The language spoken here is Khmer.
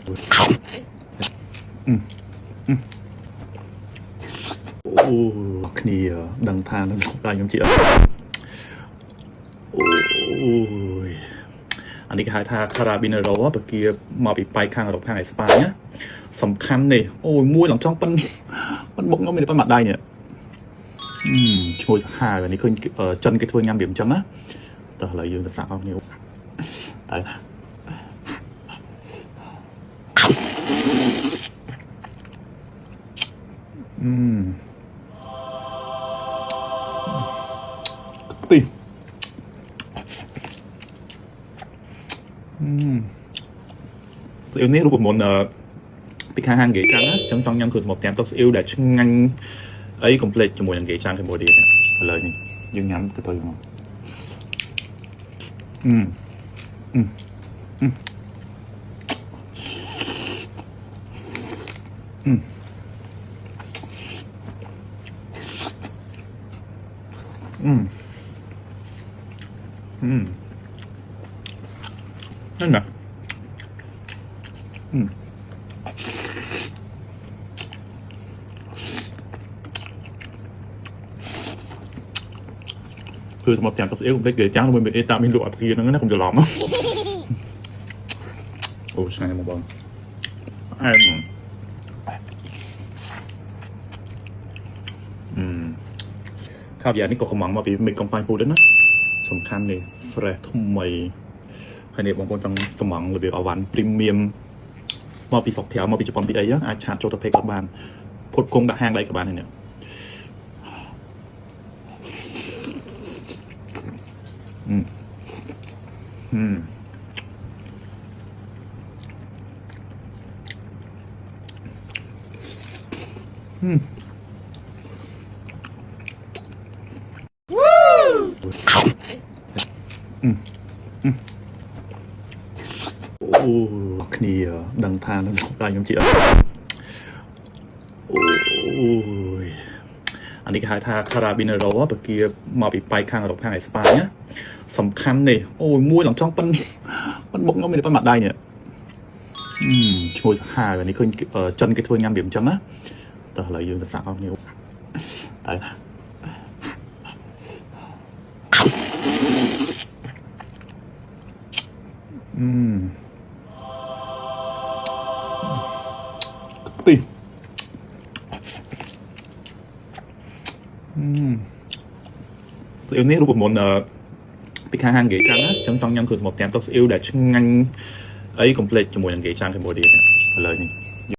អូគ្នាដឹងថានឹងតែខ្ញុំជាអូយអានេះគេហៅថា Carabinero បកាមកពីប៉ៃខាងអឺរ៉ុបខាងអេស្ប៉ាញណាសំខាន់នេះអូយមួយឡើងចង់ប៉ិនមុខខ្ញុំមានប៉ុន្មានដៃនេះឈ្ងុយសាហាវនេះឃើញចិនគេធ្វើញ៉ាំវាអញ្ចឹងណាតោះឥឡូវយើងទៅសាក់អស់គ្នាតែទីស្អ៊ីវនេះរូបមន្តពីខាងហាងគេចាំណាចឹងចង់ញ៉ាំគឺសម្បត្តិតាមទៅស្អ៊ីវដែលឆ្ងាញ់អីកុំភ្លេចជាមួយនឹងគេចាំជាមួយទៀតឥឡូវនេះយើងញ៉ាំទៅទៅមកนั่นนะคือสำหรับแจมตัดเอวผมได้เกยจ้างมันเป็นเอตามินดูอัดพีนั่นนะผมจะลองมั้งโอ้ใช่มาบ้างข้าวยานี่ก็ขมังมาปีมีกองไฟปูด้วยนะสำคัญนี่แฟร์ทำไมให้เนี่ยบางคนจังขมังหรือเอาวันพรีเมียมมาปีสองแถวมาปีญี่ปุ่นปีใดเยอะอาชาโจทย์เพกับบ้านพดคงดักห้างใดกับบ้านเนี่ยโอ้គ្នាដឹងថានឹងតែខ្ញុំជាអូយអានេះគេហៅថា Carabinero បកាមកពីប៉ៃខាងអឺរ៉ុបខាងអេស្ប៉ាញណាសំខាន់នេះអូយមួយឡើងចង់ប៉ិនមុខខ្ញុំមានប៉ុន្មានដៃនេះឈ្ងុយសាហាវនេះឃើញចិនគេធ្វើញ៉ាំវាអញ្ចឹងណាតោះឥឡូវយើងទៅសាក់អស់គ្នាតែទីស្អ៊ីវនេះរូបមន្តពីខាងហាងគេចាំណាចឹងចង់ញ៉ាំគឺសម្បត្តិតាមទៅស្អ៊ីវដែលឆ្ងាញ់អីកុំភ្លេចជាមួយនឹងគេចាំជាមួយទៀតឥឡូវនេះ